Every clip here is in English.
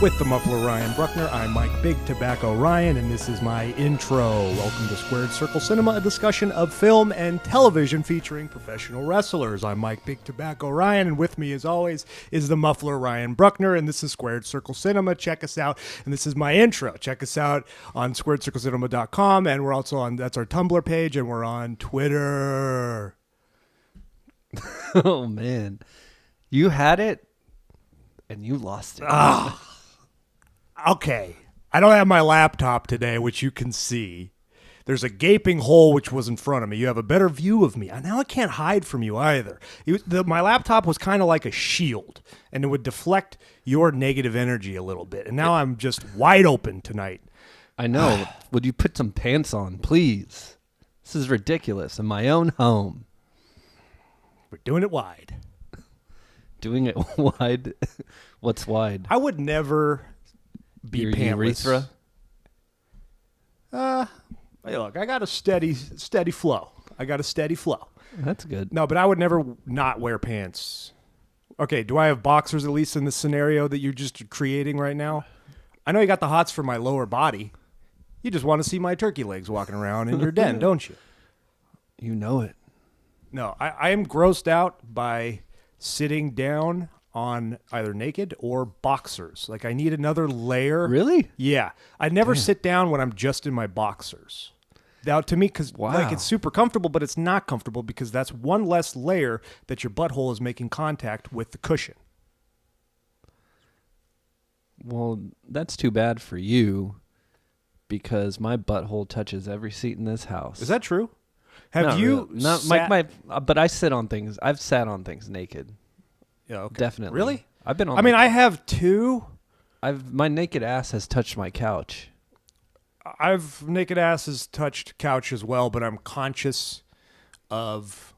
With the muffler Ryan Bruckner, I'm Mike Big Tobacco Ryan, and this is my intro. Welcome to Squared Circle Cinema, a discussion of film and television featuring professional wrestlers. I'm Mike Big Tobacco Ryan, and with me, as always, is the muffler Ryan Bruckner, and this is Squared Circle Cinema. Check us out, and this is my intro. Check us out on squaredcirclecinema.com, and we're also on, that's our Tumblr page, and we're on Twitter. Oh, man. You had it, and you lost it. Okay, I don't have my laptop today, which you can see. There's a gaping hole which was in front of me. You have a better view of me. Now I can't hide from you either. My laptop was kind of like a shield, and it would deflect your negative energy a little bit. And now I'm just wide open tonight. I know. Would you put some pants on, please? This is ridiculous. In my own home. We're doing it wide. Doing it wide? What's wide? I would never be Your pantless. urethra? Hey, look, I got a steady flow. That's good. No, but I would never not wear pants. Okay, do I have boxers at least in this scenario that you're just creating right now? I know you got the hots for my lower body. You just want to see my turkey legs walking around in your den, don't you? You know it. No, I am grossed out by sitting down on either naked or boxers. Like, I need another layer. Really? Yeah. I never sit down when I'm just in my boxers. Now, to me, because it's super comfortable, but it's not comfortable because that's one less layer that your butthole is making contact with the cushion. Well, that's too bad for you because my butthole touches every seat in this house. Is that true? Have Not you really. Not but I sit on things. I've sat on things naked. Yeah, okay. Definitely. Really? I've been on. I have two. My naked ass has touched my couch. Naked ass has touched couch as well, but I'm conscious of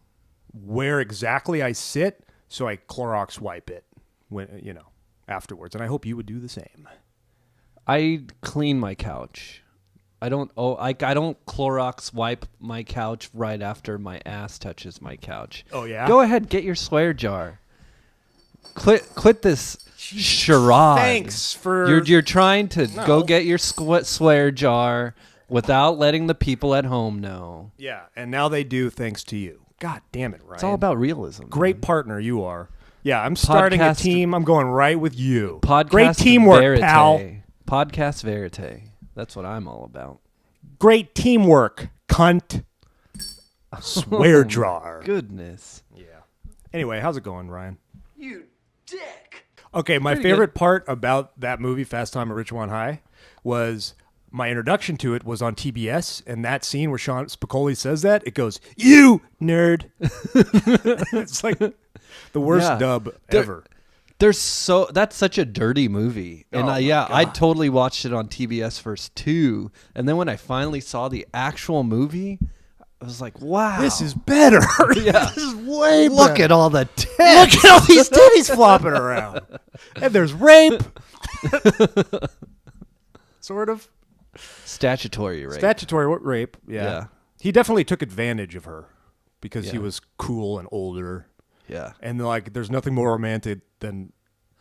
where exactly I sit, so I Clorox wipe it when afterwards, and I hope you would do the same. I clean my couch. I don't Clorox wipe my couch right after my ass touches my couch. Oh yeah. Go ahead, get your swear jar. Quit this charade. Thanks for you're trying to go get your swear jar without letting the people at home know. Yeah, and now they do thanks to you. God damn it, Ryan. It's all about realism. Great partner you are. Yeah, I'm starting a team. I'm going right with you. Podcast Great teamwork, verite. pal. Podcast verite. That's what I'm all about. Great teamwork, cunt. Swear jar. Goodness. Yeah. Anyway, how's it going, Ryan? You dick. Okay, my favorite part about that movie, Fast Time at Ridgemont High, was my introduction to it was on TBS, and that scene where Sean Spicoli says that, it goes, "You nerd." It's like the worst dub ever. That's such a dirty movie. And I totally watched it on TBS first too. And then when I finally saw the actual movie, I was like, wow. This is better. Yeah. This is way better. Look at all the tits. Look at all these titties flopping around. And there's rape. Sort of. Statutory rape. Statutory rape, yeah. He definitely took advantage of her because he was cool and older. Yeah. And there's nothing more romantic than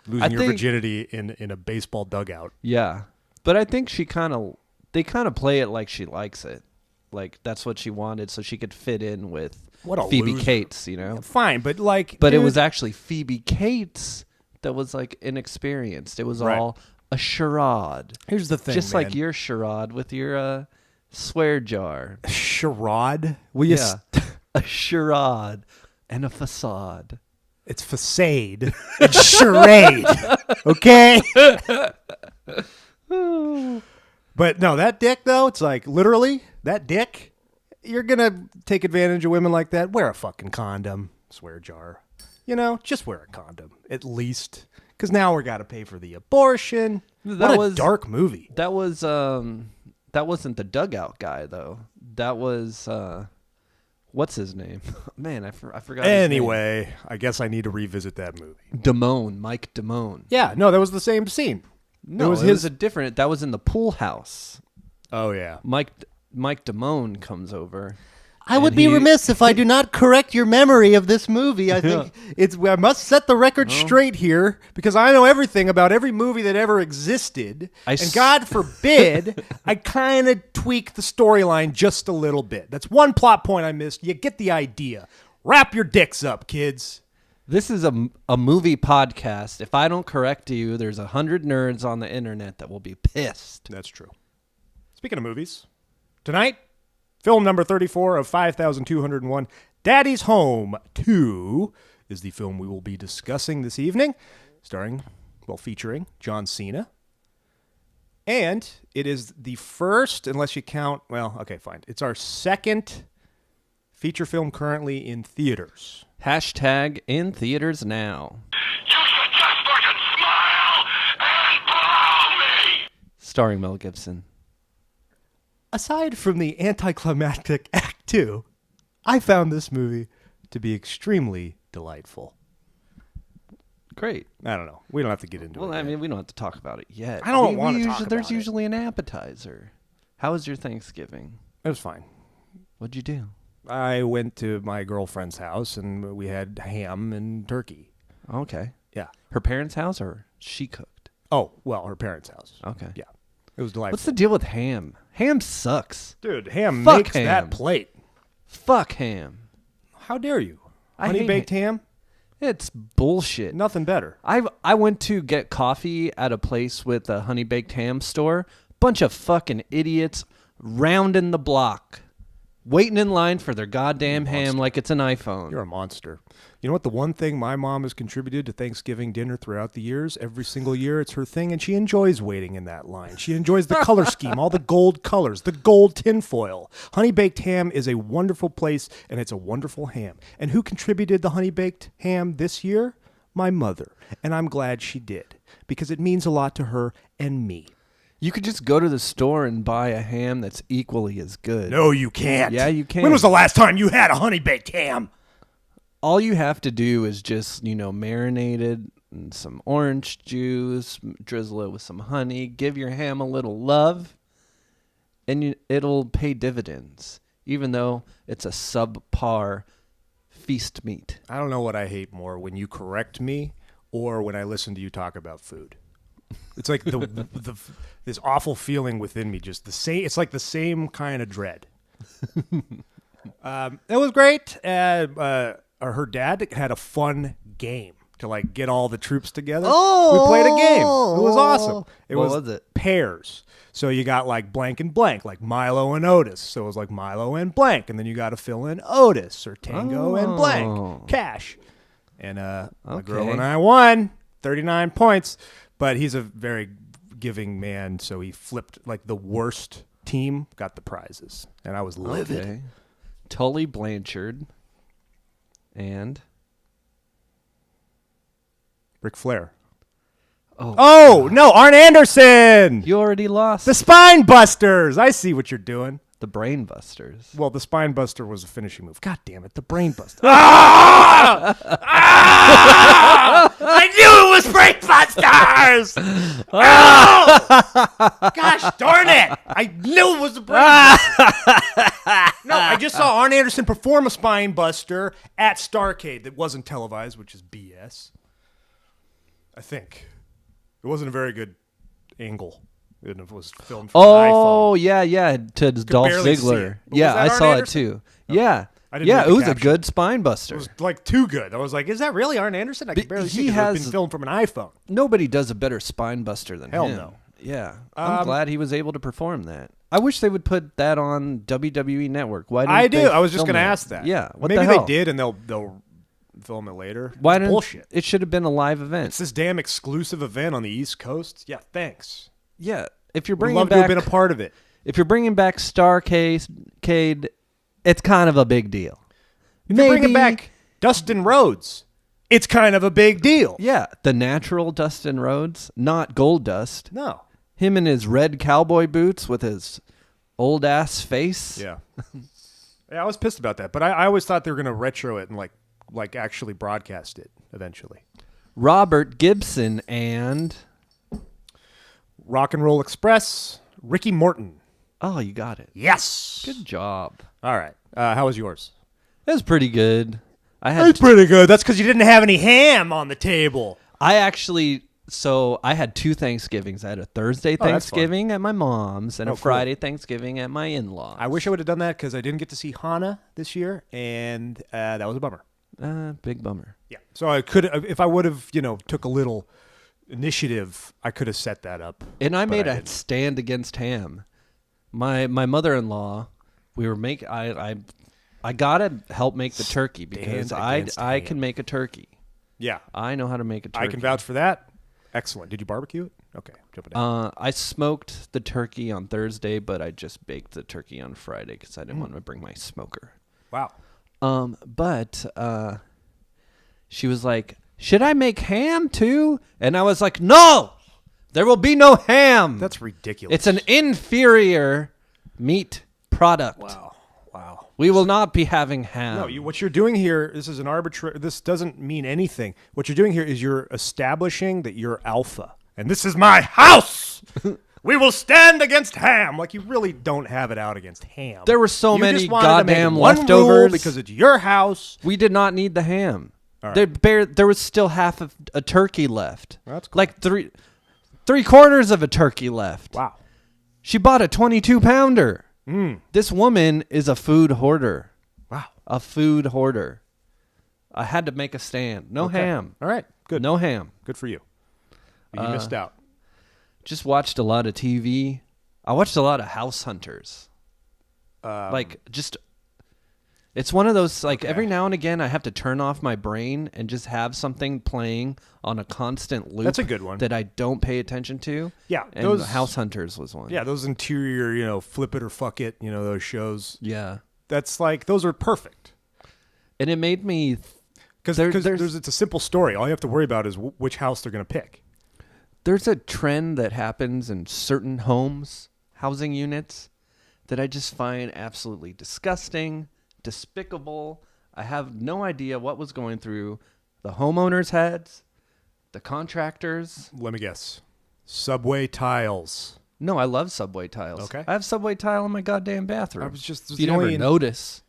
losing your virginity in a baseball dugout. Yeah. But I think they kind of play it like she likes it. Like that's what she wanted so she could fit in with Phoebe loser. Cates, you know? Fine, but it was actually Phoebe Cates that was like inexperienced. It was all a charade. Here's the thing, just like your charade with your swear jar. Charade? Will you a charade and a facade. It's facade. It's charade. Okay? But no, that dick, though, it's like, literally, that dick, you're going to take advantage of women like that. Wear a fucking condom. Swear jar. Just wear a condom, at least. Because now we got to pay for the abortion. What a dark movie. That wasn't the dugout guy, though. That was, what's his name? Man, I forgot Anyway, his name. I guess I need to revisit that movie. Mike Damone. Yeah, no, that was the same scene. No, it was a different. That was in the pool house. Oh yeah, Mike Damone comes over. I would be remiss if I do not correct your memory of this movie. I think I must set the record straight here because I know everything about every movie that ever existed. And God forbid, I kind of tweak the storyline just a little bit. That's one plot point I missed. You get the idea. Wrap your dicks up, kids. This is a movie podcast. If I don't correct you, there's 100 nerds on the internet that will be pissed. That's true. Speaking of movies, tonight, film number 34 of 5,201, Daddy's Home 2 is the film we will be discussing this evening, featuring John Cena. And it is the first, unless you count, it's our second feature film currently in theaters. Hashtag in theaters now. You should just fucking smile and blow me! Starring Mel Gibson. Aside from the anticlimactic Act 2, I found this movie to be extremely delightful. Great. I don't know. We don't have to get into it. Well, I mean, we don't have to talk about it yet. I don't want to talk about it. There's usually an appetizer. How was your Thanksgiving? It was fine. What'd you do? I went to my girlfriend's house, and we had ham and turkey. Okay. Yeah. Her parents' house, or she cooked? Oh, well, her parents' house. Okay. Yeah. It was delightful. What's the deal with ham? Ham sucks. Dude, ham Fuck makes ham. that plate. Fuck ham. How dare you? I Honey hate baked ham? It's bullshit. Nothing better. I went to get coffee at a place with a honey baked ham store. Bunch of fucking idiots rounding the block, waiting in line for their goddamn ham like it's an iPhone. You're a monster. You know what? The one thing my mom has contributed to Thanksgiving dinner throughout the years, every single year, it's her thing, and she enjoys waiting in that line. She enjoys the color scheme, all the gold colors, the gold tinfoil. Honey Baked Ham is a wonderful place, and it's a wonderful ham. And who contributed the Honey Baked Ham this year? My mother. And I'm glad she did, because it means a lot to her and me. You could just go to the store and buy a ham that's equally as good. No, you can't. Yeah, you can. When was the last time you had a Honey Baked Ham? All you have to do is just, marinate it in some orange juice, drizzle it with some honey, give your ham a little love, and it'll pay dividends, even though it's a subpar feast meat. I don't know what I hate more, when you correct me or when I listen to you talk about food. It's like this awful feeling within me, just the same. It's like the same kind of dread. It was great. Her dad had a fun game to get all the troops together. We played a game. It was awesome. What was it? Pairs. So you got blank and blank, like Milo and Otis. So it was like Milo and blank, and then you got to fill in Otis or Tango and blank, Cash. And my girl and I won 39 points. But he's a very giving man, so he flipped the worst team got the prizes, and I was livid. Okay. Tully Blanchard and Ric Flair. Oh no, Arn Anderson! You already lost. The Spine Busters! I see what you're doing. The Brain Busters. Well, the Spine Buster was a finishing move. God damn it, the Brain Buster. Ah! Ah! I knew it was Brain Busters! Oh! Gosh darn it! I knew it was the Brain Buster. No, I just saw Arn Anderson perform a Spine Buster at Starrcade that wasn't televised, which is BS. I think. It wasn't a very good angle. It was filmed from an iPhone. Oh, yeah, to Dolph Ziggler. Yeah, I saw it too. No. Yeah. I didn't read the it was caption. a good spine buster. It was too good. I was like, is that really Arn Anderson? I could barely see it. It had been filmed from an iPhone. Nobody does a better spine buster than Hell him. no. Yeah. I'm glad he was able to perform that. I wish they would put that on WWE Network. Why didn't I do. they I was just film going to that? ask that. Yeah. What Maybe the hell? they did, and they'll film it later. Why It's didn't bullshit? It should have been a live event. It's this damn exclusive event on the East Coast. Yeah, thanks. Yeah. If you're Would bringing love back, to have been a part of it. If you're bringing back Starrcade, it's kind of a big deal. If you're bringing back Dustin Rhodes, it's kind of a big deal. Yeah, the natural Dustin Rhodes, not Gold Dust. No. Him in his red cowboy boots with his old ass face. Yeah. Yeah, I was pissed about that, but I always thought they were going to retro it and like actually broadcast it eventually. Robert Gibson and Rock and Roll Express, Ricky Morton. oh, you got it. Yes. Good job. All right. How was yours? It was pretty good. It's pretty good. That's because you didn't have any ham on the table. I had 2 Thanksgivings. I had a Thursday Thanksgiving at my mom's and a Friday Thanksgiving at my in-laws. I wish I would have done that because I didn't get to see Hana this year, and that was a bummer. Big bummer. Yeah. So I could, if I would have, took a little initiative, I could have set that up. And I made a stand against ham. My mother-in-law, I gotta help make the turkey because I can make a turkey. Yeah. I know how to make a turkey. I can vouch for that. Excellent. Did you barbecue it? Okay. Jump it in. I smoked the turkey on Thursday, but I just baked the turkey on Friday because I didn't want to bring my smoker. Wow. But she was like, should I make ham too? And I was like, no, there will be no ham. That's ridiculous. It's an inferior meat product. Wow. We will not be having ham. No, what you're doing here, this is an arbitrary, this doesn't mean anything. What you're doing here is you're establishing that you're alpha. And this is my house. We will stand against ham. Like, you really don't have it out against ham. There were so many just wanted to goddamn make one leftovers. rule because it's your house. We did not need the ham. All right. There was still half of a turkey left. That's cool. Like three-quarters of a turkey left. Wow. She bought a 22-pounder. This woman is a food hoarder. Wow. A food hoarder. I had to make a stand. No ham. All right. Good. No ham. Good for you. But you missed out. Just watched a lot of TV. I watched a lot of House Hunters. It's one of those, every now and again I have to turn off my brain and just have something playing on a constant loop. That's a good one. That I don't pay attention to. Yeah. And House Hunters was one. Yeah, those interior, flip it or fuck it, those shows. Yeah. That's those are perfect. And it made me... Because it's a simple story. All you have to worry about is which house they're going to pick. There's a trend that happens in certain homes, housing units, that I just find absolutely disgusting, despicable. I have no idea what was going through the homeowners' heads, the contractors. Let me guess. Subway tiles. No, I love subway tiles. Okay. I have subway tile in my goddamn bathroom. I was just you never notice.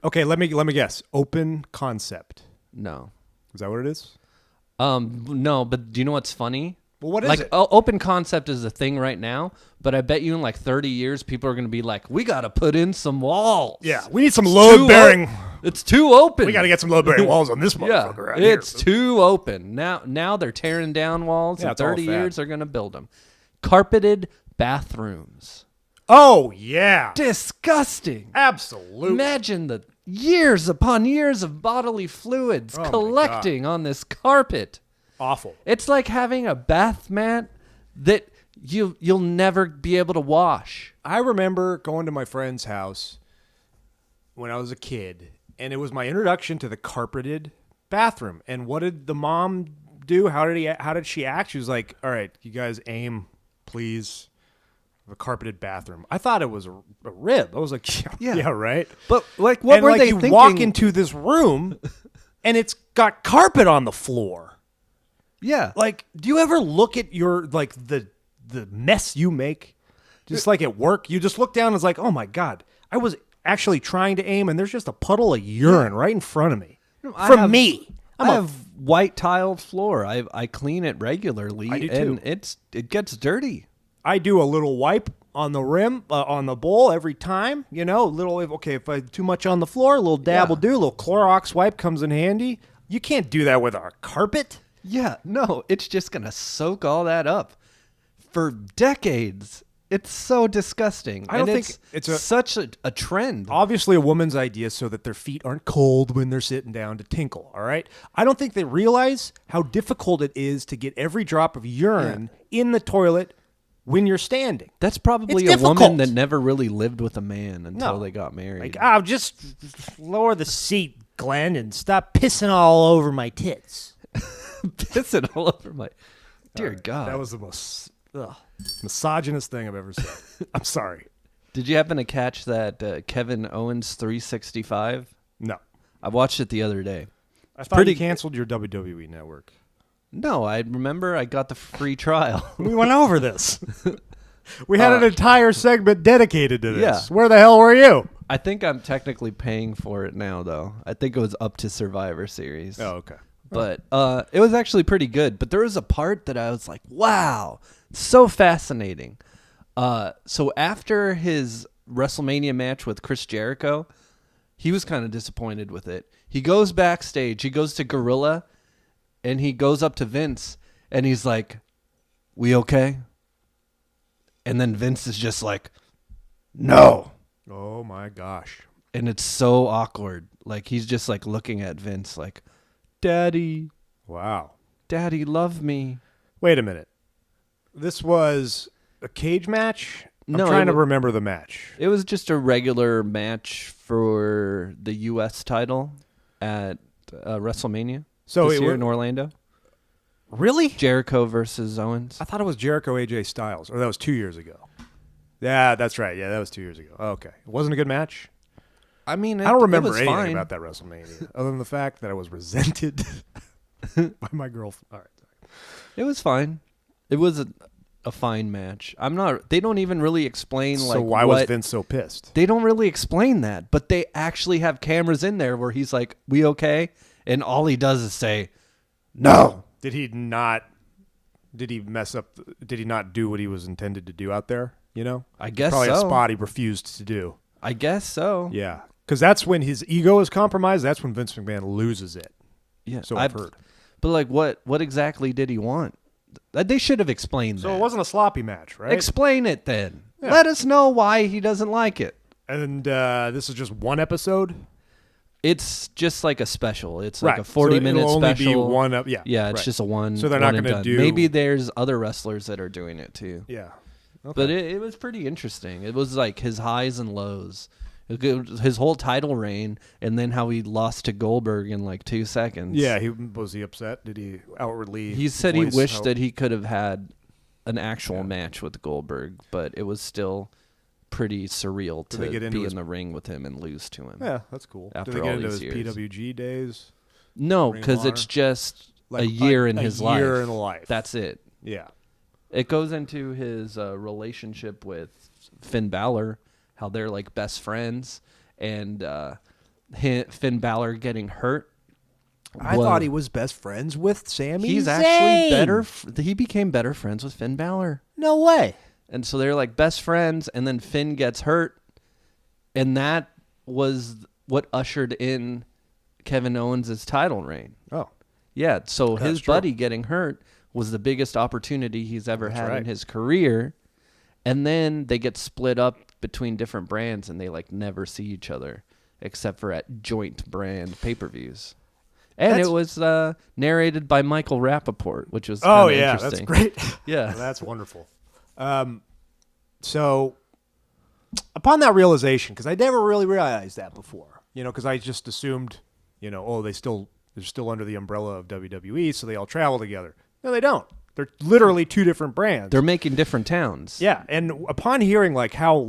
Okay, let me guess. Open concept. No. Is that what it is? No, but do you know what's funny? Well, what is it? Open concept is a thing right now, but I bet you in 30 years, people are going to be like, we got to put in some walls. Yeah, we need some load-bearing. It's too open. We got to get some load-bearing walls on this motherfucker right here. It's too open. Now they're tearing down walls. In 30 years, they're going to build them. Carpeted bathrooms. Oh, yeah. Disgusting. Absolutely. Imagine the years upon years of bodily fluids collecting on this carpet. Awful. It's like having a bath mat that you'll never be able to wash. I remember going to my friend's house when I was a kid, and it was my introduction to the carpeted bathroom. And what did the mom do? How did she act? She was like, "All right, you guys aim, please. A carpeted bathroom." I thought it was a rib. I was like, yeah, right. But what were they thinking? You walk into this room, and it's got carpet on the floor. Yeah. Do you ever look at your the mess you make? Just like at work, you just look down and it's like, oh my God, I was actually trying to aim and there's just a puddle of urine right in front of me. I have white tiled floor. I clean it regularly. I do too. And it gets dirty. I do a little wipe on the rim, on the bowl every time, if I too much on the floor, a little dab will do, a little Clorox wipe comes in handy. You can't do that with a carpet. Yeah, no, it's just going to soak all that up for decades. It's so disgusting. I don't think it's such a trend. Obviously a woman's idea so that their feet aren't cold when they're sitting down to tinkle, all right? I don't think they realize how difficult it is to get every drop of urine in the toilet when you're standing. That's probably a woman that never really lived with a man until they got married. Just lower the seat, Glenn, and stop pissing all over my tits. Pissing all over my... Dear God. That was the most misogynist thing I've ever said. I'm sorry. Did you happen to catch that Kevin Owens 365? No. I watched it the other day. I thought you canceled your WWE network. No, I remember I got the free trial. We went over this. We had an entire segment dedicated to this. Yeah. Where the hell were you? I think I'm technically paying for it now, though. I think it was up to Survivor Series. Oh, okay. But it was actually pretty good. But there was a part that I was like, wow, so fascinating. So after his WrestleMania match with Chris Jericho, he was kind of disappointed with it. He goes backstage. He goes to Gorilla, and he goes up to Vince, and he's like, we okay? And then Vince is just like, no. Oh, my gosh. And it's so awkward. Like, he's just like looking at Vince like, Daddy, Wow. Daddy, love me. Wait a minute. This was a cage match? I'm No, trying to it wa- remember the match. It was just a regular match for the U.S. title at WrestleMania So this it year wa- in Orlando. Really? Jericho versus Owens. I thought it was Jericho AJ Styles, or that was 2 years ago. Yeah, that's right. Yeah, that was 2 years ago. Okay. It wasn't a good match? I mean, I don't remember it was anything fine. about that WrestleMania, other than the fact that I was resented by my girlfriend. All right. Sorry. It was fine. It was a fine match. I'm not. They don't even really explain So why was Vince so pissed? They don't really explain that, but they actually have cameras in there where he's like, "We okay?" And all he does is say, "No." Did he not? Did he mess up? Did he not do what he was intended to do out there? You know, I guess probably a so. spot he refused to do. I guess so. Yeah, because that's when his ego is compromised. That's when Vince McMahon loses it. Yeah. So I've heard. But like, what exactly did he want? They should have explained So that. it wasn't a sloppy match, right? Explain it then. Yeah. Let us know why he doesn't like it. And this is just one episode. It's just like a special. It's like Right. a 40-minute it'll only special. be one up. Yeah. Yeah, it's right. just a one. So they're not one and gonna done. do- Maybe there's other wrestlers that are doing it too. Yeah. Okay. But it was pretty interesting. It was like his highs and lows. His whole title reign, and then how he lost to Goldberg in like 2 seconds. Yeah, was he upset? Did he outwardly? He said voice he wished how- that he could have had an actual match with Goldberg, but it was still pretty surreal Did they to get into be his- in the ring with him and lose to him. Yeah, that's cool. After Did they get all into these his years. PWG days? No, Ring of because it's Honor? just Like a year in a his year life. in life. That's it. Yeah. It goes into his relationship with Finn Balor, how they're like best friends, and Finn Balor getting hurt. I thought he was best friends with Sami He's Zayn. actually better. He became better friends with Finn Balor. No way. And so they're like best friends, and then Finn gets hurt, and that was what ushered in Kevin Owens' title reign. Oh. Yeah, so That's his true. buddy getting hurt was the biggest opportunity he's ever That's had in right. his career. And then they get split up between different brands, and they like never see each other except for at joint brand pay-per-views. And That's- it was narrated by Michael Rappaport, which was Oh, kinda yeah. That's interesting. great. Yeah. That's wonderful. So, upon that realization, because I never really realized that before, because I just assumed, they're still under the umbrella of WWE, so they all travel together. No, they don't. They're literally two different brands. They're making different towns. Yeah, and upon hearing how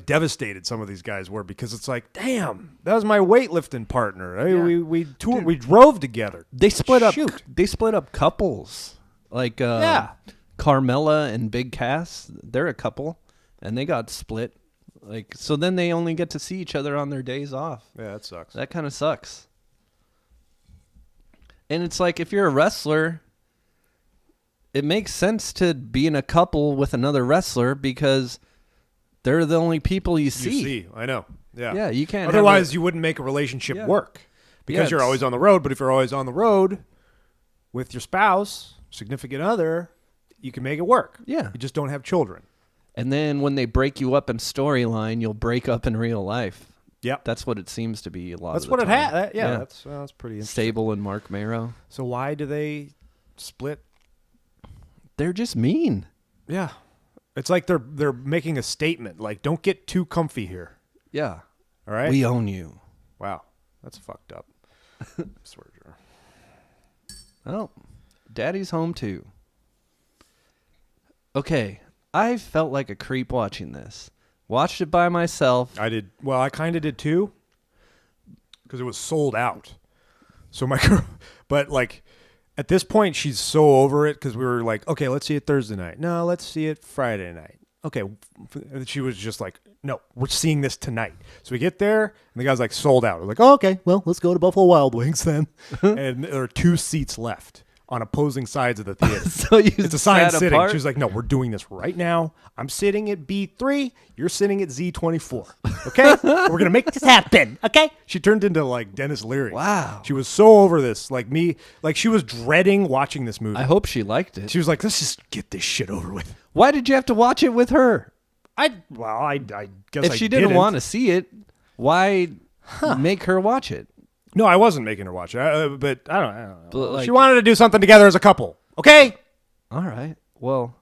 devastated some of these guys were, because it's like, damn, that was my weightlifting partner. We toured, we drove together. They split up. Shoot. They split up couples, like Yeah. Carmella and Big Cass. They're a couple, and they got split. Like, so then they only get to see each other on their days off. Yeah, that sucks. That kind of sucks. And it's like, if you're a wrestler, it makes sense to be in a couple with another wrestler because they're the only people you see. You see, I know. Yeah, Yeah, you can't have Otherwise, a- you wouldn't make a relationship Yeah. work because Yeah, you're always on the road. But if you're always on the road with your spouse, significant other, you can make it work. Yeah. You just don't have children. And then when they break you up in storyline, you'll break up in real life. Yep. That's what it seems to be a lot That's of what the it time. had. Yeah, that's pretty interesting. Sable and Mark Mero. So why do they split? They're just mean. Yeah, it's like they're making a statement. Like, don't get too comfy here. Yeah. All right. We own you. Wow, that's fucked up. Swear jar. Oh, Daddy's home too. Okay, I felt like a creep watching this. Watched it by myself. I did. Well, I kind of did too, because it was sold out. So my girl, but like at this point, she's so over it because we were like, okay, let's see it Thursday night. No, let's see it Friday night. okay. And she was just like, no, we're seeing this tonight. So we get there, and the guy's like, sold out. We're like, oh, okay, well, let's go to Buffalo Wild Wings then. And there are 2 seats left on opposing sides of the theater. So you it's assigned sat sitting. apart? She was like, no, we're doing this right now. I'm sitting at B3. You're sitting at Z24. Okay? We're going to make this happen. Okay? She turned into like Dennis Leary. Wow. She was so over this. Like me, like she was dreading watching this movie. I hope she liked it. She was like, let's just get this shit over with. Why did you have to watch it with her? I guess If she didn't want to see it, why make her watch it? No, I wasn't making her watch it, but I don't know. But, like- She wanted to do something together as a couple. Okay? All right. Well,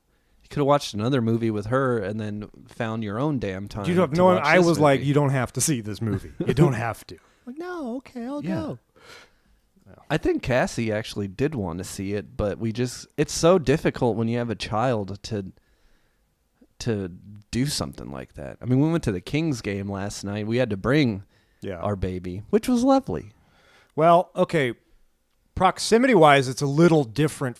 you could have watched another movie with her and then found your own damn time. You don't to know. watch I this was like, movie. you don't have to see this movie. You don't have to. Like, no, okay, I'll go. I think Cassie actually did want to see it, but it's so difficult when you have a child to do something like that. I mean, we went to the Kings game last night. We had to bring our baby, which was lovely. Well, okay. Proximity-wise, it's a little different,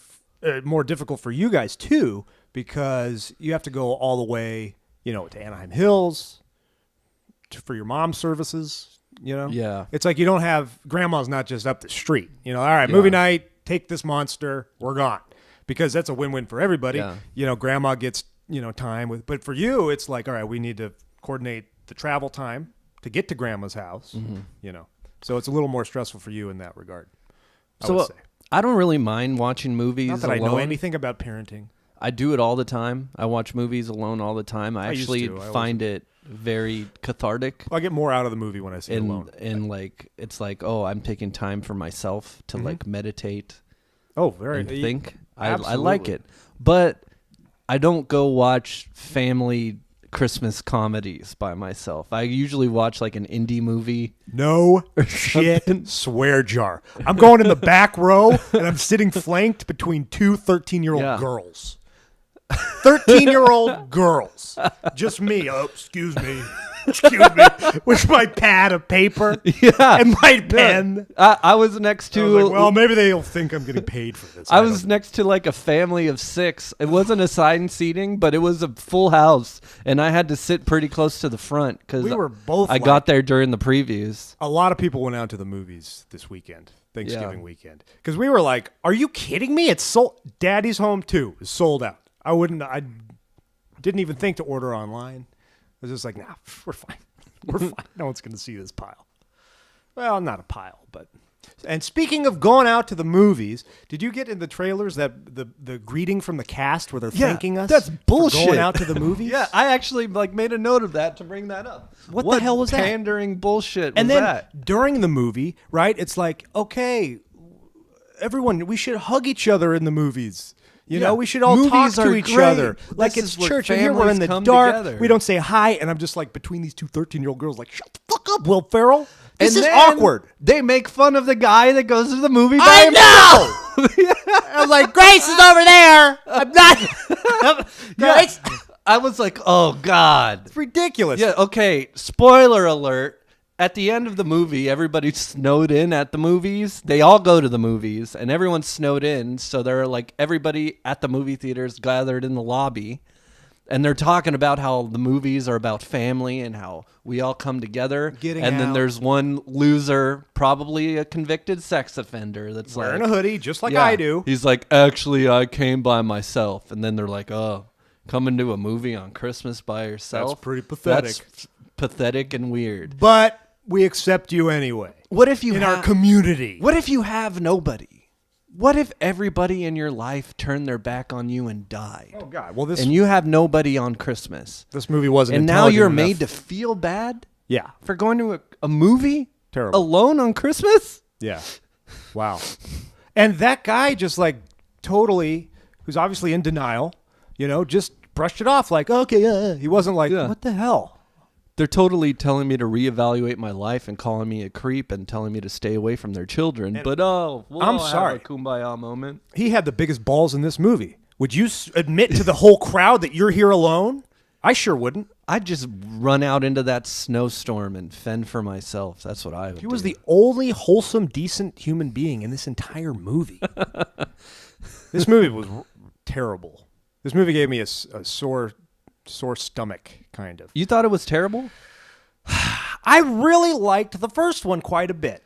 more difficult for you guys too, because you have to go all the way, to Anaheim Hills for your mom's services. Yeah. It's like you don't have grandma's not just up the street. All right, movie night. Take this monster. We're gone, because that's a win-win for everybody. Yeah. Grandma gets time with, but for you, it's like, all right, we need to coordinate the travel time to get to grandma's house. So it's a little more stressful for you in that regard. I would say. I don't really mind watching movies Not that alone. I know anything about parenting. I do it all the time. I watch movies alone all the time. I used actually to. I find it very cathartic. I get more out of the movie when I see it alone. And like it's like, oh, I'm taking time for myself to like meditate Oh, very. and think. I Absolutely. like it. But I don't go watch family Christmas comedies by myself. I usually watch like an indie movie. No shit swear jar. I'm going in the back row, and I'm sitting flanked between 2 13-year-old girls. 13-year-old girls. Just me. Oh, excuse me. Excuse me. With my pad of paper and my pen. I was next I was to like, well, maybe they'll think I'm getting paid for this. I was next to like a family of 6. It wasn't assigned seating, but it was a full house, and I had to sit pretty close to the front because We were both I like- got there during the previews. A lot of people went out to the movies this weekend, Thanksgiving weekend, because we were like, "Are you kidding me? It's sold. Daddy's Home 2 is sold out." I didn't even think to order online. I was just like, "Nah, we're fine. We're fine. No one's going to see this pile." Well, not a pile, but. And speaking of going out to the movies, did you get in the trailers that the greeting from the cast where they're thanking us? that's for bullshit. going out to the movies. Yeah, I actually like made a note of that to bring that up. What the hell was that? Pandering bullshit. And was then that? during the movie, right? It's like, okay, everyone, we should hug each other in the movies. You know, we should all talk Movies to are each great. other. Like This it's is where church, and here we're in the families come dark. together. We don't say hi, and I'm just like between these 2 13-year-old girls, like, shut the fuck up, Will Ferrell. This And is then awkward. They make fun of the guy that goes to the movie by I himself. know. I was like, Grace is over there. I'm not. Grace. I was like, oh God. It's ridiculous. Yeah, okay. Spoiler alert. At the end of the movie, everybody's snowed in at the movies. They all go to the movies, and everyone's snowed in. So they're like, everybody at the movie theaters gathered in the lobby, and they're talking about how the movies are about family and how we all come together. Getting and then out. there's one loser, probably a convicted sex offender, that's Wearing like, a hoodie, just like yeah. I do. He's like, actually, I came by myself. And then they're like, oh, coming to a movie on Christmas by yourself? That's pretty pathetic. That's pathetic and weird. But we accept you anyway. What if you in our community? What if you have nobody? What if everybody in your life turned their back on you and died? Oh God! Well, this And you have nobody on Christmas. this movie wasn't. And now you're intelligent made to enough. feel bad Yeah. for going to a movie Terrible. alone on Christmas? Yeah. Wow. And that guy just like totally, who's obviously in denial, just brushed it off like, okay, he wasn't like, Yeah. what the hell? They're totally telling me to reevaluate my life and calling me a creep and telling me to stay away from their children. But we'll I'm all sorry. have a kumbaya moment. He had the biggest balls in this movie. Would you admit to the whole crowd that you're here alone? I sure wouldn't. I'd just run out into that snowstorm and fend for myself. That's what I would do. He was the only wholesome, decent human being in this entire movie. This movie was terrible. This movie gave me a sore sore stomach, kind of. You thought it was terrible? I really liked the first one quite a bit.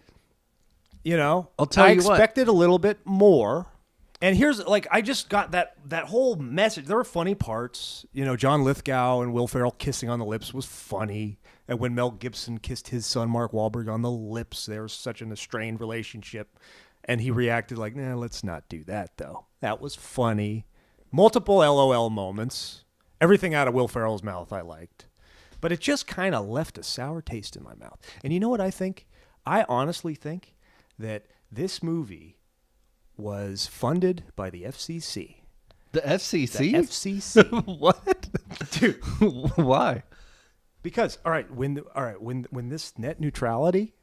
You know, I'll tell I you what. expected a little bit more. And here's, like, I just got that whole message. There were funny parts. You know, John Lithgow and Will Ferrell kissing on the lips was funny. And when Mel Gibson kissed his son, Mark Wahlberg, on the lips, there was such an strained relationship. And he reacted like, nah, let's not do that, though. That was funny. Multiple LOL moments. Everything out of Will Ferrell's mouth I liked. But it just kind of left a sour taste in my mouth. And you know what I think? I honestly think that this movie was funded by the FCC. The FCC? The FCC. What? Dude. Why? Because, when this net neutrality,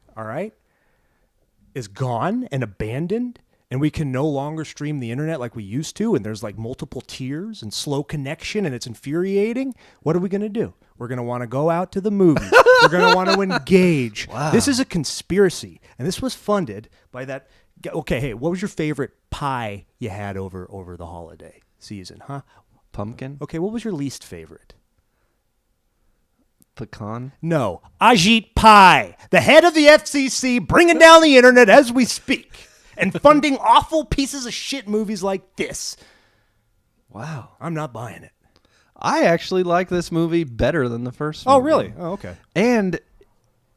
is gone and abandoned, and we can no longer stream the internet like we used to, and there's like multiple tiers and slow connection, and it's infuriating, what are we going to do? We're going to want to go out to the movies. We're going to want to engage. Wow. This is a conspiracy, and this was funded by that. Okay, hey, what was your favorite pie you had over the holiday season, huh? Pumpkin? Okay, what was your least favorite? Pecan? No, Ajit Pai, the head of the FCC, bringing down the internet as we speak and funding awful pieces of shit movies like this. Wow. I'm not buying it. I actually like this movie better than the first movie. Oh, really? Oh, okay. And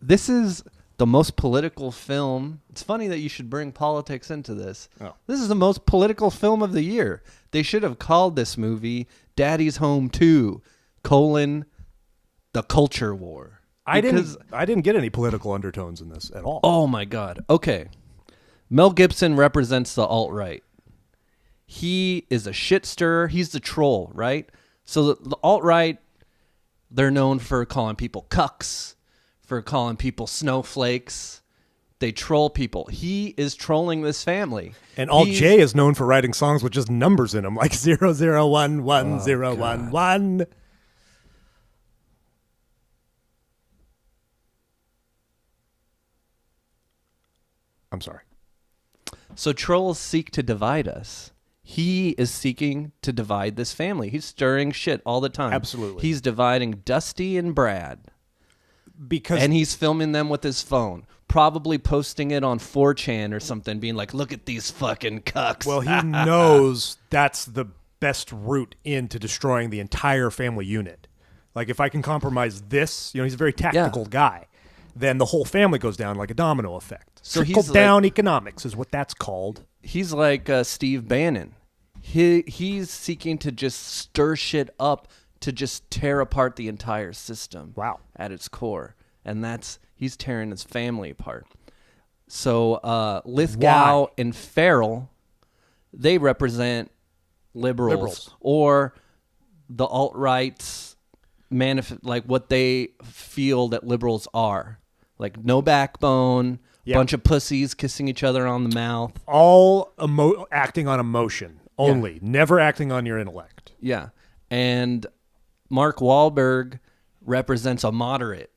this is the most political film. It's funny that you should bring politics into this. Oh. This is the most political film of the year. They should have called this movie Daddy's Home 2, The Culture War. I didn't get any political undertones in this at all. Oh, my God. Okay. Mel Gibson represents the alt-right. He is a shit stirrer. He's the troll, right? So the alt-right, they're known for calling people cucks, for calling people snowflakes. They troll people. He is trolling this family. And Alt J is known for writing songs with just numbers in them, like 00111011. I'm sorry. So trolls seek to divide us. He is seeking to divide this family. He's stirring shit all the time. Absolutely. He's dividing Dusty and Brad. And he's filming them with his phone, probably posting it on 4chan or something, being like, look at these fucking cucks. Well, he knows that's the best route into destroying the entire family unit. Like, if I can compromise this, he's a very tactical guy, then the whole family goes down like a domino effect. So Trickle-down economics is what that's called. He's like Steve Bannon. He's seeking to just stir shit up to just tear apart the entire system. Wow. At its core. And he's tearing his family apart. So Lithgow and Farrell, they represent liberals. Or the alt-rights, like what they feel that liberals are. Like no backbone, bunch of pussies kissing each other on the mouth. All acting on emotion only, never acting on your intellect. Yeah. And Mark Wahlberg represents a moderate.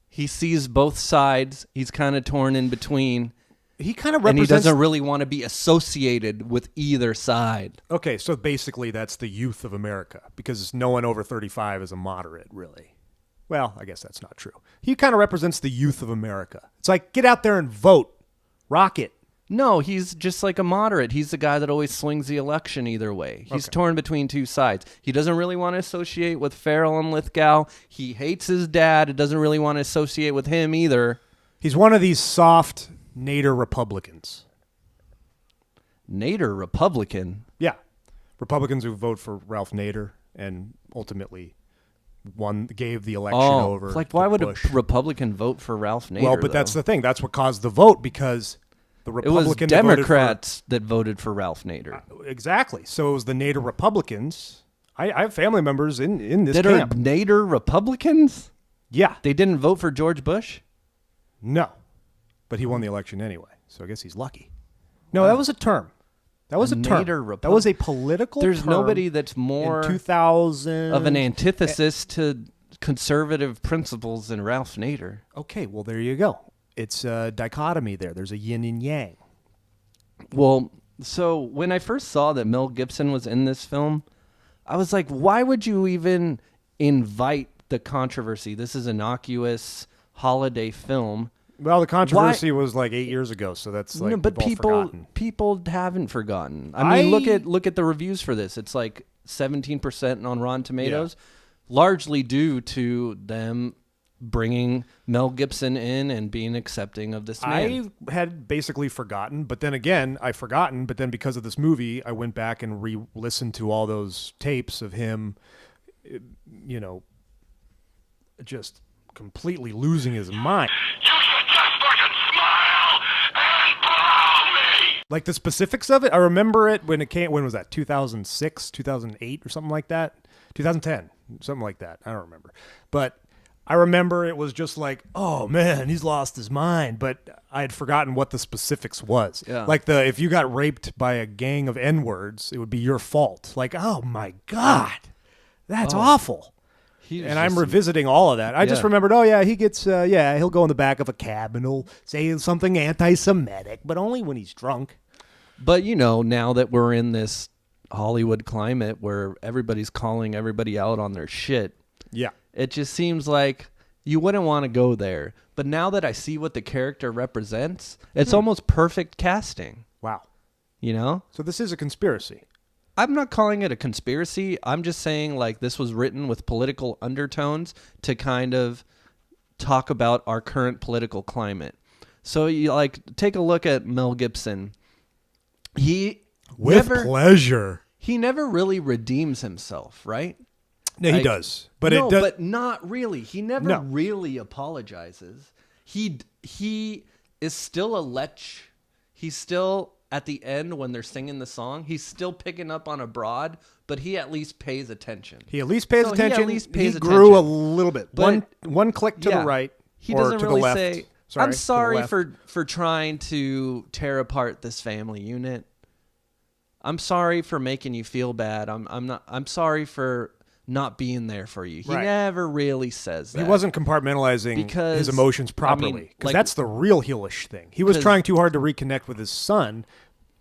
He sees both sides. He's kind of torn in between. He kind of represents... And he doesn't really want to be associated with either side. Okay, so basically that's the youth of America, because no one over 35 is a moderate, really. Well, I guess that's not true. He kind of represents the youth of America. It's like, get out there and vote. Rock it. No, he's just like a moderate. He's the guy that always swings the election either way. He's torn between two sides. He doesn't really want to associate with Farrell and Lithgow. He hates his dad. It doesn't really want to associate with him either. He's one of these soft Nader Republicans. Nader Republican? Yeah. Republicans who vote for Ralph Nader and ultimately gave the election over. Like, why would Bush. a Republican vote for Ralph Nader? Well, but that's the thing. That's what caused the vote, because the Republican it was Democrats that voted for Ralph Nader. Exactly. So it was the Nader Republicans. I have family members in this that camp. Are Nader Republicans? Yeah. They didn't vote for George Bush? No. But he won the election anyway, so I guess he's lucky. No, that was a term. That was a term. That was a political There's term. Nobody that's more in 2000 of an antithesis to conservative principles than Ralph Nader. Okay, well, there you go. It's a dichotomy there. There's a yin and yang. Well, so when I first saw that Mel Gibson was in this film, I was like, why would you even invite the controversy. This is innocuous holiday film. Well, the controversy was like 8 years ago, so that's like but we've all forgotten. people haven't forgotten. I mean, look at the reviews for this. It's like 17% on Rotten Tomatoes, largely due to them bringing Mel Gibson in and being accepting of this man. I had basically forgotten, but then again, but then because of this movie, I went back and re-listened to all those tapes of him, you know, just completely losing his mind. You should just fucking smile and blow me! Like the specifics of it, I remember it when it came, when was that, 2006, 2008 or something like that? 2010, something like that. I don't remember. But I remember it was just like, oh man, he's lost his mind. But I had forgotten what the specifics was. Yeah. Like if you got raped by a gang of N-words, it would be your fault. Like, oh my God, that's awful. And I'm revisiting all of that. I just remembered, he gets, he'll go in the back of a cab and he'll say something anti-Semitic, but only when he's drunk. But, you know, now that we're in this Hollywood climate where everybody's calling everybody out on their shit, it just seems like you wouldn't want to go there. But now that I see what the character represents, it's almost perfect casting. Wow. You know? So this is a conspiracy. I'm not calling it a conspiracy. I'm just saying like this was written with political undertones to kind of talk about our current political climate. So you like take a look at Mel Gibson. With pleasure. He never really redeems himself, right? No, he does. But it does. But not really. He never really apologizes. He is still a lech. He's still at the end when they're singing the song, he's still picking up on a broad, but he at least pays attention. He at least pays attention. He grew a little bit. But one click to the right he or doesn't to really the left. say, I'm sorry for trying to tear apart this family unit. I'm sorry for making you feel bad. I'm sorry for not being there for you. He never really says that. He wasn't compartmentalizing his emotions properly. Because that's the real heelish thing. He was trying too hard to reconnect with his son,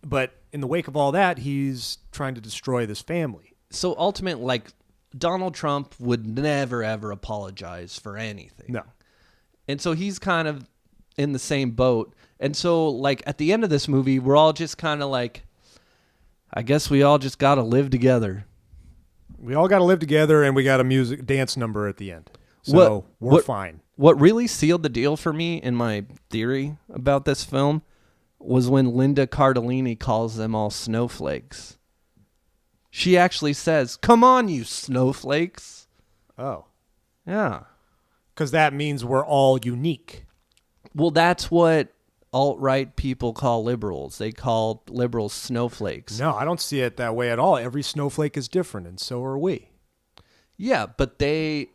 but in the wake of all that, he's trying to destroy this family. So ultimately, like, Donald Trump would never, ever apologize for anything. No. And so he's kind of in the same boat. And so, like, at the end of this movie, we're all just kind of like, I guess we all just got to live together. We all got to live together, and we got a dance number at the end. So we're fine. What really sealed the deal for me in my theory about this film was when Linda Cardellini calls them all snowflakes. She actually says, "Come on, you snowflakes." Oh. Yeah. Because that means we're all unique. Well, that's what alt-right people call liberals. They call liberals snowflakes. No, I don't see it that way at all. Every snowflake is different, and so are we. Yeah, but they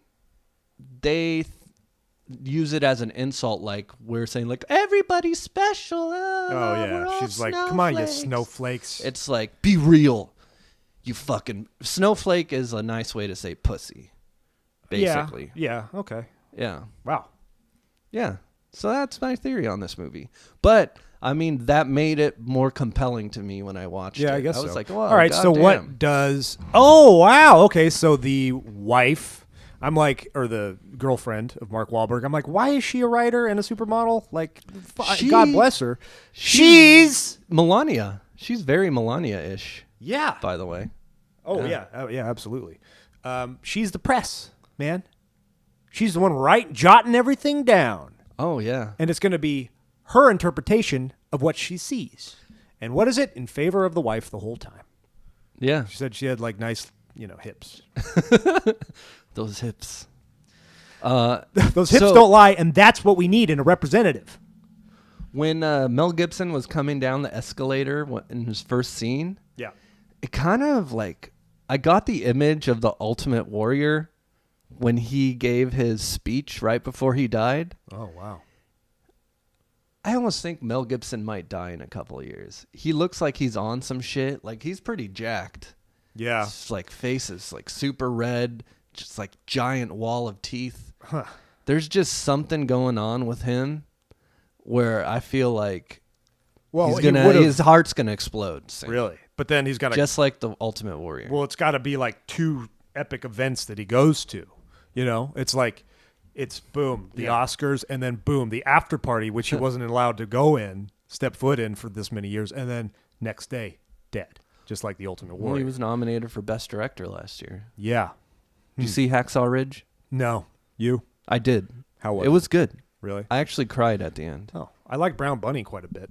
use it as an insult, like we're saying, like, everybody's special. Oh yeah, she's like, come on, you snowflakes. It's like, be real, you fucking snowflake is a nice way to say pussy, basically. Yeah. Okay. Yeah. Wow. Yeah. So that's my theory on this movie. But I mean, that made it more compelling to me when I watched it. Yeah, I guess I was so. like, well, all right. So goddamn. what does? Oh wow. Okay. So the wife. I'm like, or the girlfriend of Mark Wahlberg. I'm like, why is she a writer and a supermodel? Like, God bless her. She's Melania. She's very Melania-ish. Yeah. By the way. Oh yeah. Oh yeah. Absolutely. She's the press, man. She's the one jotting everything down. Oh yeah. And it's going to be her interpretation of what she sees. And what is it? In favor of the wife the whole time. Yeah. She said she had like nice, hips. Those hips. Those hips don't lie, and that's what we need in a representative. When Mel Gibson was coming down the escalator in his first scene, it kind of like, I got the image of the Ultimate Warrior when he gave his speech right before he died. Oh, wow. I almost think Mel Gibson might die in a couple of years. He looks like he's on some shit. Like, he's pretty jacked. Yeah. It's like faces like super red, just like giant wall of teeth. Huh. There's just something going on with him where I feel like his heart's gonna explode soon. Really? But then he's got to... Just like the Ultimate Warrior. Well, it's got to be like too epic events that he goes to. You know, it's like it's boom, the Oscars, and then boom, the after party, which he wasn't allowed to go in, step foot in for this many years, and then next day, dead, just like the Ultimate Warrior. Well, he was nominated for Best Director last year. Yeah. Did you see Hacksaw Ridge? No. You? I did. How was it? It was good. Really? I actually cried at the end. Oh, I like Brown Bunny quite a bit.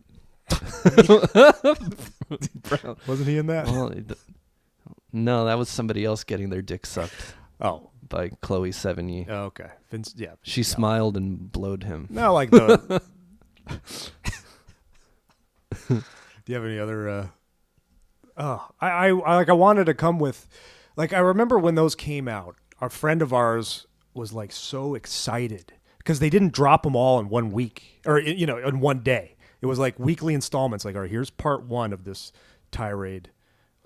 Brown. Wasn't he in that? Well, no, that was somebody else getting their dick sucked Oh. by Chloe Sevigny. Oh, okay. Vince, yeah. She smiled and blowed him. No, like the. Do you have any other? I wanted to come with, like, I remember when those came out. A friend of ours was like so excited because they didn't drop them all in 1 week or in one day. It was like weekly installments. Like, all right, here's part 1 of this tirade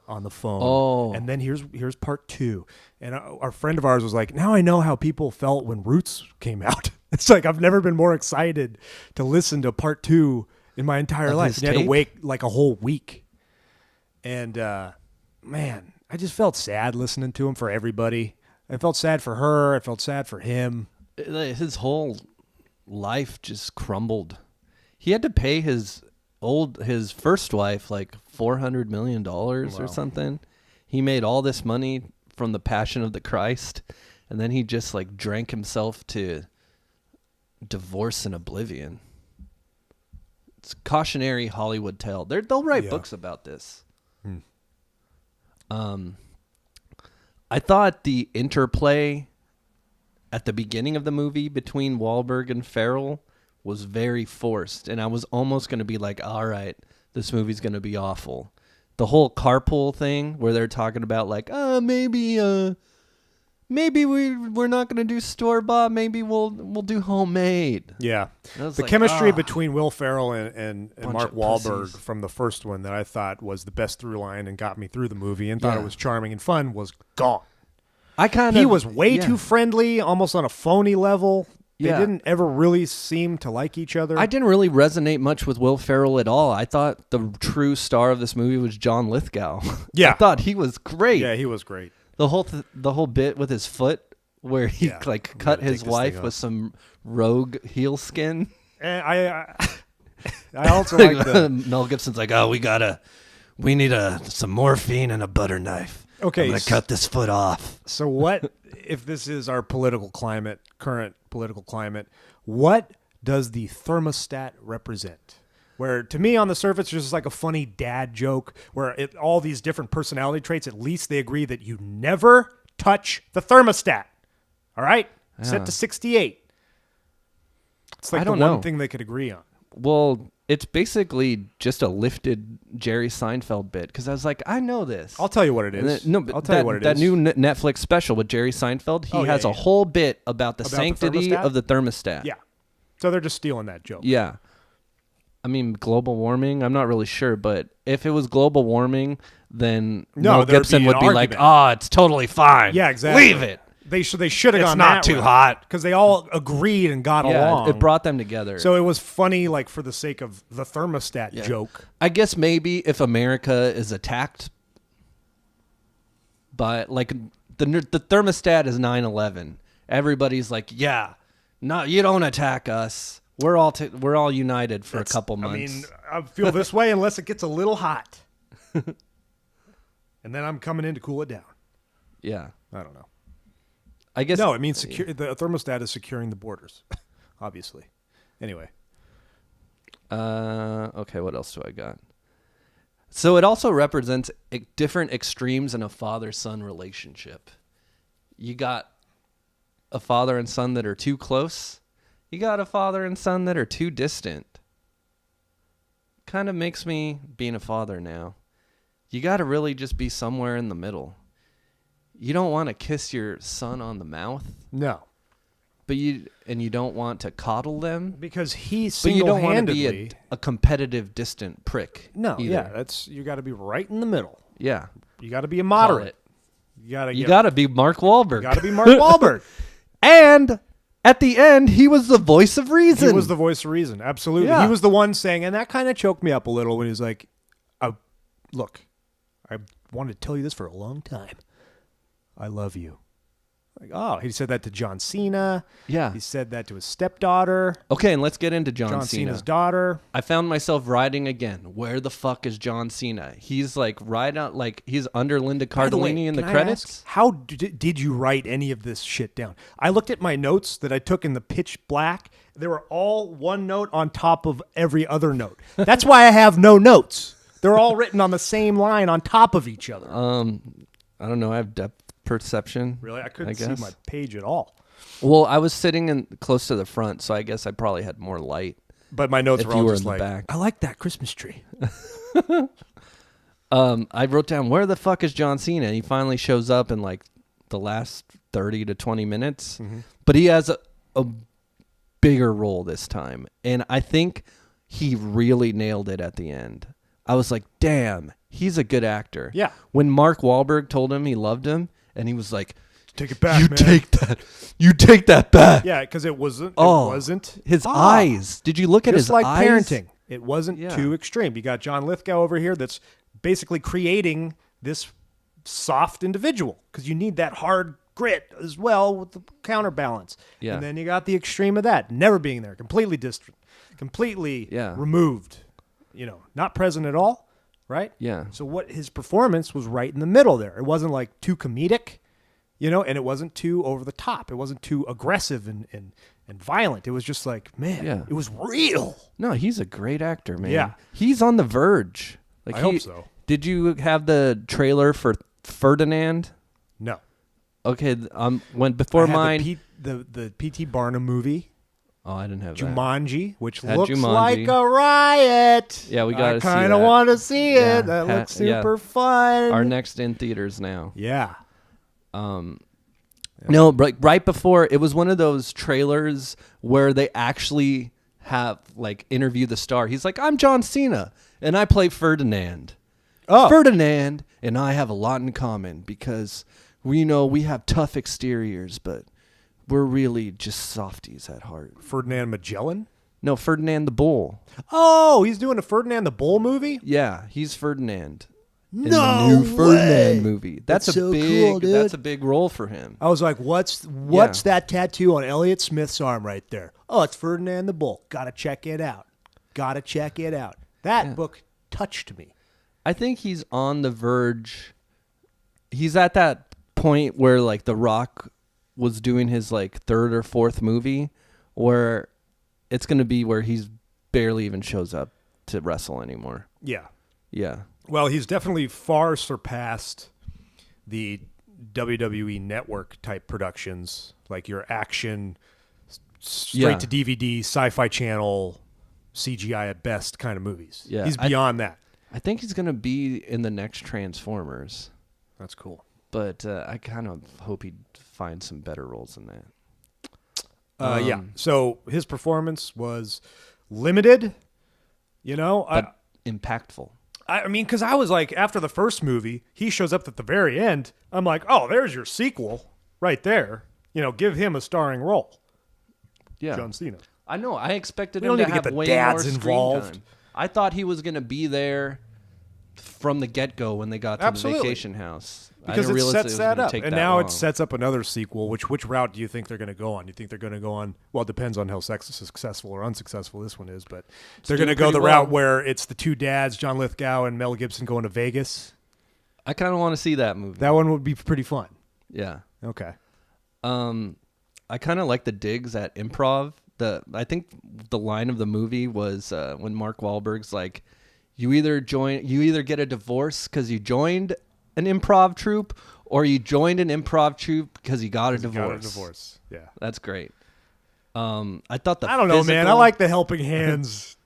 on the phone. Oh. And then here's part 2. And our friend of ours was like, now I know how people felt when Roots came out. It's like, I've never been more excited to listen to part 2 in my entire Of life. his And you had to tape? wait like a whole week. And man, I just felt sad listening to him for everybody. I felt sad for her. I felt sad for him. His whole life just crumbled. He had to pay his first wife like $400 million or something. He made all this money from the Passion of the Christ, and then he just like drank himself to divorce and oblivion. It's a cautionary Hollywood tale. They'll write books about this. I thought the interplay at the beginning of the movie between Wahlberg and Farrell was very forced, and I was almost going to be like, all right, this movie's going to be awful. The whole carpool thing where they're talking about like, maybe we're not going to do store-bought, maybe we'll do homemade. Yeah. And I was The like, chemistry between Will Ferrell and Bunch Mark of Wahlberg pussies. from the first one that I thought was the best through line and got me through the movie and thought it was charming and fun was gone. He was way too friendly, almost on a phony level. They didn't ever really seem to like each other. I didn't really resonate much with Will Ferrell at all. I thought the true star of this movie was John Lithgow. Yeah. I thought he was great. Yeah, he was great. The whole bit with his foot where he like cut gotta his take this wife thing with off. some rogue heel skin. And I also like the Mel Gibson's like, oh, we need some morphine and a butter knife. Okay, I'm gonna cut this foot off. So what if this is our current political climate, what does the thermostat represent? Where to me on the surface there's just like a funny dad joke where all these different personality traits, at least they agree that you never touch the thermostat. All right? Set to 68. It's like I the don't one know. thing they could agree on. Well, it's basically just a lifted Jerry Seinfeld bit because I was like, I know this. I'll tell you what it And is. then- I'll tell you what it that is. new Netflix special with Jerry Seinfeld, he has a whole bit about the About the sanctity thermostat? of the thermostat. Yeah. So they're just stealing that joke. Yeah. I mean, global warming, I'm not really sure, but if it was global warming, then Mel there'd Gibson be would an be like, argument. it's totally fine. Yeah, exactly. Leave it. They should have It's gone not that too hot. because they all agreed and got along. It brought them together. So it was funny, like for the sake of the thermostat joke. I guess maybe if America is attacked by, like, the thermostat is 9/11. Everybody's like, no, you don't attack us. We're all united for a couple months. I mean, I feel this way unless it gets a little hot, and then I'm coming in to cool it down. yeah. I don't know. I guess No, it means the thermostat is securing the borders, obviously. Anyway, okay, what else do I got? So it also represents different extremes in a father-son relationship. You got a father and son that are too close. You got a father and son that are too distant. Kind of makes me, being a father now, you got to really just be somewhere in the middle. You don't want to kiss your son on the mouth, no, but you don't want to coddle them. because he But you don't want to single-handedly. be a competitive, distant prick. No, either. you got to be right in the middle. Yeah. You got to be a Call moderate. it. You got to be Mark Wahlberg. got to be Mark Wahlberg. And at the end, he was the voice of reason. He was the voice of reason. Absolutely. Yeah. He was the one saying, and that kind of choked me up a little when he was like, look, I wanted to tell you this for a long time. I love you. Like, oh, he said that to John Cena. Yeah. He said that to his stepdaughter, Okay, and let's get into John Cena. Cena's daughter. I found myself writing again. Where the fuck is John Cena? He's like right out, like he's under Linda By the way, Cardellini in the can I credits. ask, how did you write any of this shit down? I looked at my notes that I took in the pitch black. They were all one note on top of every other note. That's why I have no notes. They're all written on the same line on top of each other. I don't know. I have depth perception. Really? I couldn't see guess. my page at all. Well, I was sitting in close to the front, so I guess I probably had more light. But my notes If were you all were just in the like, back. I like that Christmas tree. I wrote down, where the fuck is John Cena? And he finally shows up in like the last 30 to 20 minutes. Mm-hmm. But he has a bigger role this time. And I think he really nailed it at the end. I was like, damn, he's a good actor. Yeah. When Mark Wahlberg told him he loved him, and he was like, Take it back, you man. take that back. Yeah, because it wasn't. Oh, it wasn't his eyes. Did you look at just his like eyes? parenting. It wasn't Yeah. too extreme. You got John Lithgow over here that's basically creating this soft individual because you need that hard grit as well with the counterbalance. Yeah. And then you got the extreme of that, never being there, completely distant, completely Yeah. removed, not present at all, right? Yeah. So what his performance was right in the middle there. It wasn't like too comedic, and it wasn't too over the top. It wasn't too aggressive and violent. It was just like, man, Yeah. it was real. No, he's a great actor, man. Yeah. He's on the verge. Like I hope so. Did you have the trailer for Ferdinand? No. Okay, when before I had mine. the P.T. Barnum movie, Oh, I didn't have that. Jumanji, which Had looks Jumanji. like a riot. Yeah, we gotta I see kind of that. want to see Yeah, it. That looks yeah. super fun. Our next in theaters now. Yeah. No, but right before, it was one of those trailers where they actually have like interview the star. He's like, I'm John Cena and I play Ferdinand. Oh. Ferdinand and I have a lot in common because we have tough exteriors, but we're really just softies at heart. Ferdinand Magellan? No, Ferdinand the Bull. Oh, he's doing a Ferdinand the Bull movie? Yeah, he's Ferdinand. In No the new way. Ferdinand movie. That's That's a so big cool, dude. that's a big role for him. I was like, what's that tattoo on Elliot Smith's arm right there? Oh, it's Ferdinand the Bull. Gotta check it out. That book touched me. I think he's on the verge. He's at that point where like The Rock was doing his like third or fourth movie where it's going to be where he's barely even shows up to wrestle anymore. Yeah. Yeah. Well, he's definitely far surpassed the WWE network type productions, like your action, straight to DVD, Sci-Fi Channel, CGI at best kind of movies. Yeah, He's beyond that. I think he's going to be in the next Transformers, That's cool. but I kind of hope he finds some better roles than that. Yeah. So his performance was limited, But impactful. I mean, because I was like, after the first movie, he shows up at the very end. I'm like, oh, there's your sequel right there. Give him a starring role. Yeah. John Cena. I know. I expected We him don't to need to have get the way dads more involved. screen time. I thought he was going to be there from the get-go when they got to Absolutely. the vacation house. I Because didn't it realize sets was that gonna up. take And that now long. it sets up another sequel. Which route do you think they're going to go on? Do you think they're going to go on? Well, it depends on how successful or unsuccessful this one is. But they're going to doing go the pretty well. route where it's the two dads, John Lithgow and Mel Gibson, going to Vegas. I kind of want to see that movie. That one would be pretty fun. Yeah. Okay. I kind of like the digs at improv. I think the line of the movie was when Mark Wahlberg's like, you either get a divorce because you joined an improv troupe, or you joined an improv troupe because you got a divorce. Got a divorce. Yeah. That's great. I thought I don't know, man. I physical- like the helping hands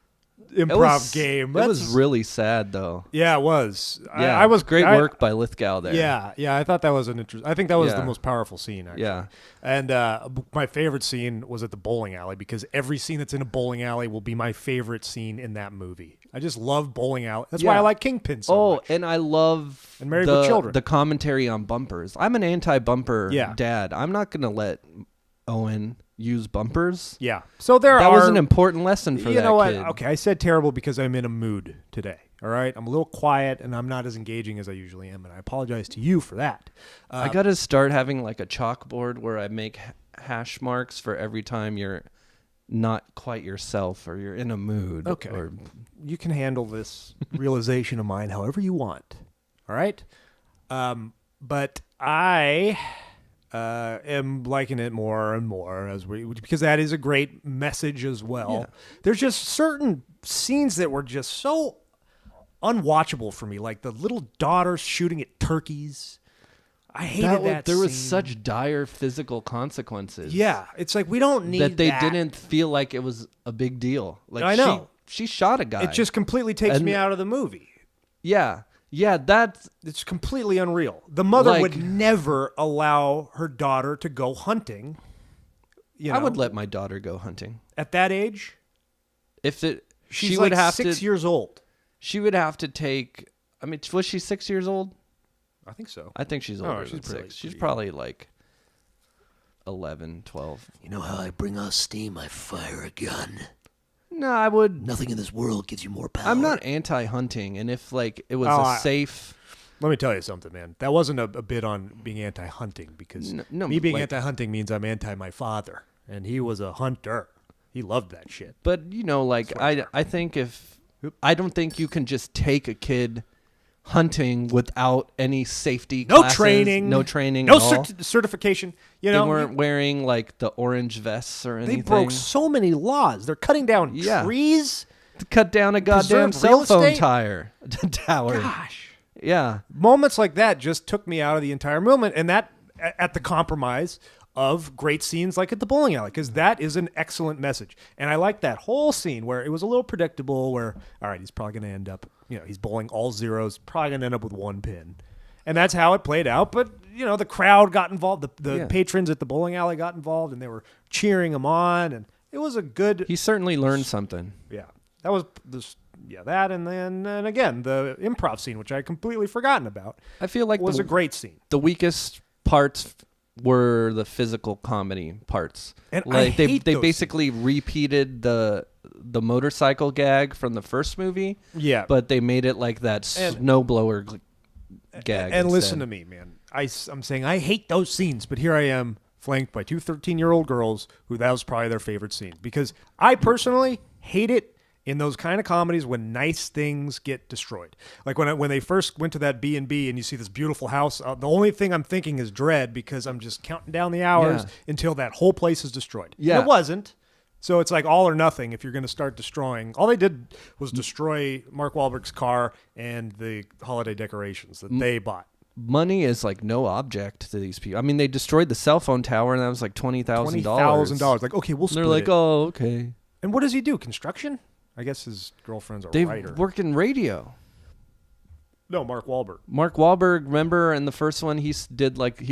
improv was, game. It was really sad though. Yeah, it was. Yeah, I was great work by Lithgow there. Yeah. I thought that was an interesting. I think that was the Yeah. most powerful scene. Actually. Yeah. And my favorite scene was at the bowling alley because every scene that's in a bowling alley will be my favorite scene in that movie. I just love bowling alley. That's why Yeah. I like Kingpin so much. And I love And Married with Children. the commentary on bumpers. I'm an anti-bumper Yeah. dad. I'm not going to let Owen use bumpers. Yeah. So that was an important lesson for that what? kid. Okay, I said terrible because I'm in a mood today. All right, I'm a little quiet and I'm not as engaging as I usually am, and I apologize to you for that. I got to start having like a chalkboard where I make hash marks for every time you're not quite yourself or you're in a mood. Okay. Or, You can handle this realization of mine however you want. All right? But I am liking it more and more because that is a great message as well. Yeah. There's just certain scenes that were just so unwatchable for me, like the little daughter shooting at turkeys. I hated that there was scene. such dire physical consequences. Yeah, it's like we don't need that they didn't feel like it was a big deal. Like I know. She shot a guy. It just completely takes me out of the movie. Yeah, It's completely unreal. The mother Like- would never allow her daughter to go hunting. You know, I would let my daughter go hunting at that age. if it. She's she like would have 6 to. years old. She would have to take. I mean, was she 6 years old? I think so. I think she's older she's than probably 6. She's pretty probably like 11, 12. You know how I bring out steam? I fire a gun. No, I would. Nothing in this world gives you more power. I'm not anti-hunting, and if like it was Oh, a safe. Let me tell you something, man. That wasn't a bit on being anti-hunting because No, me being like- anti-hunting means I'm anti my father, and he was a hunter. He loved that shit. But like I think I don't think you can just take a kid hunting without any safety No classes, training. no training, No at all. certification. You They know, weren't wearing like the orange vests or anything. they broke so many laws. They're cutting down Yeah. trees. To cut down a goddamn Preserve real cell phone estate? tower. Gosh. Yeah. Moments like that just took me out of the entire movement, and that at the compromise of great scenes like at the bowling alley, because that is an excellent message. And I like that whole scene where it was a little predictable where, all right, he's probably going to end up, he's bowling all zeros, probably going to end up with one pin. And that's how it played out. But, the crowd got involved. The patrons at the bowling alley got involved, and they were cheering him on. And it was a good... He certainly learned something. Yeah. That was that, and then again the improv scene, which I had completely forgotten about. I feel like was a great scene. The weakest parts were the physical comedy parts. And like I hate they those basically repeated the motorcycle gag from the first movie. Yeah, but they made it like that snowblower gag. And listen to me, man. I'm saying I hate those scenes, but here I am flanked by two 13-year-old girls who that was probably their favorite scene, because I personally hate it in those kind of comedies when nice things get destroyed. Like when they first went to that B&B and you see this beautiful house, the only thing I'm thinking is dread, because I'm just counting down the hours until that whole place is destroyed. Yeah. And it wasn't. So it's like all or nothing if you're going to start destroying. All they did was destroy Mark Wahlberg's car and the holiday decorations that they bought. Money is like no object to these people. I mean, they destroyed the cell phone tower, and that was like $20,000. $20,000. Like, okay, we'll split They're like, it. oh, okay. And what does he do? Construction? I guess his girlfriend's a They writer. work in radio. No, Mark Wahlberg. Mark Wahlberg, remember in the first one, he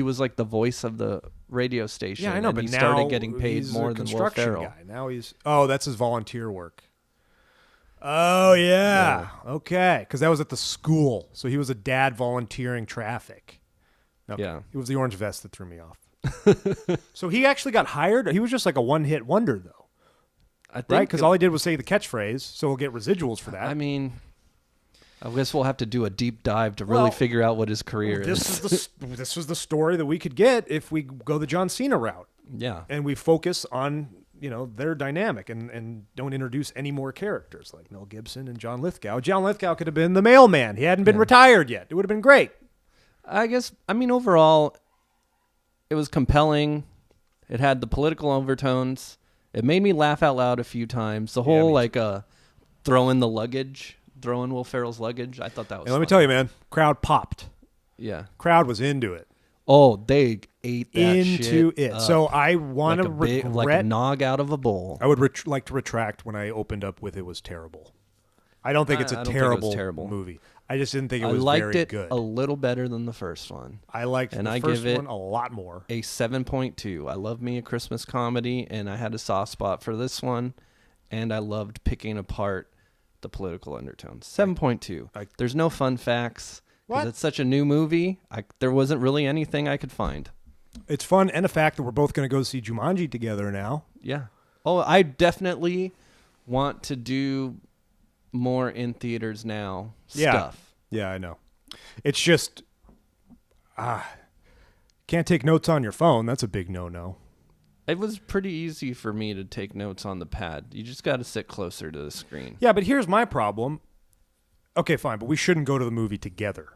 was like the voice of the radio station. Yeah, I know, and but he now started getting paid he's more a than Will construction Ferrell. guy. Now that's his volunteer work. Oh yeah, okay, because that was at the school, so he was a dad volunteering traffic. Okay. Yeah. It was the orange vest that threw me off. So he actually got hired. He was just like a one-hit wonder, though, I think right? Because all he did was say the catchphrase, so he'll get residuals for that. I mean, I guess we'll have to do a deep dive to really figure out what his career is. This was the story that we could get if we go the John Cena route. Yeah. And we focus on, their dynamic and don't introduce any more characters like Mel Gibson and John Lithgow. John Lithgow could have been the mailman. He hadn't been retired yet. It would have been great. Overall, it was compelling. It had the political overtones. It made me laugh out loud a few times. The whole throwing Will Ferrell's luggage. I thought that was And let me fun. tell you, man, crowd popped. Yeah. Crowd was into it. Oh, they ate that Into shit it. up. So I want to like a regret. nog out of a bowl. I would like to retract when I opened up with it was terrible. I don't think it's I a don't think it was terrible, terrible. movie. I just didn't think it I was liked very it good. a little better than the first one. I liked and the I first give it one a lot more. A 7.2. I love me a Christmas comedy, and I had a soft spot for this one, and I loved picking apart the political undertones. 7.2. There's no fun facts. What? Because it's such a new movie. There wasn't really anything I could find. It's fun, and the fact that we're both going to go see Jumanji together now. Yeah. Oh, I definitely want to do more in theaters now stuff. Yeah, I know. It's just, can't take notes on your phone. That's a big no-no. It was pretty easy for me to take notes on the pad. You just got to sit closer to the screen. Yeah, but here's my problem. Okay, fine, but we shouldn't go to the movie together.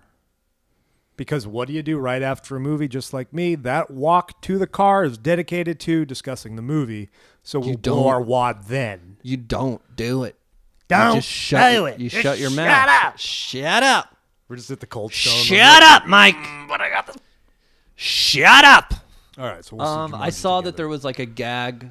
Because what do you do right after a movie? Just like me, that walk to the car is dedicated to discussing the movie. So we'll blow our wad then. You don't do it. Don't you just shut, do it. You Just shut your shut mouth. up. Shut up. We're just at the Cold Stone. Shut up, Mike. But I got this. Shut up. All right, so we'll see Jumanji I saw that together. there was like a gag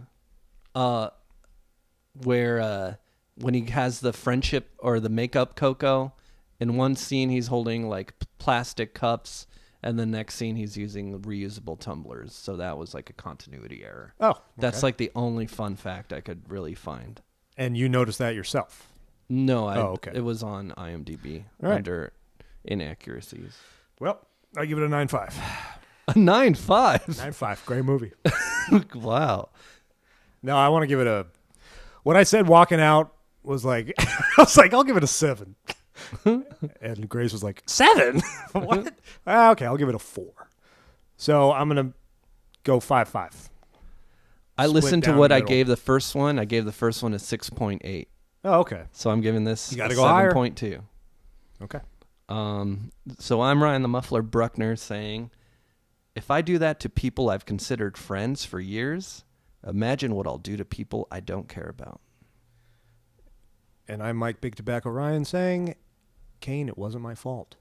where when he has the friendship or the makeup Coco, in one scene he's holding like plastic cups, and the next scene he's using reusable tumblers. So that was like a continuity error. Oh, okay. That's like the only fun fact I could really find. And you noticed that yourself. No, okay. It was on IMDb All right. under inaccuracies. Well, I give it a 9.5. A 9.5. 9.5, great movie. Wow. No, I want to give it a. What I said walking out was like, I was like, I'll give it a 7. And Grace was like, 7? What? Okay, I'll give it a 4. So I'm gonna go 5.5. I Split listened to down what the I middle. gave the first one. I gave the first one a 6.8. Oh, okay. So I'm giving this You gotta a go higher. 7.2. Okay. So I'm Ryan the Muffler Bruckner saying, if I do that to people I've considered friends for years, imagine what I'll do to people I don't care about. And I'm Mike Big Tobacco Ryan saying, Kane, it wasn't my fault.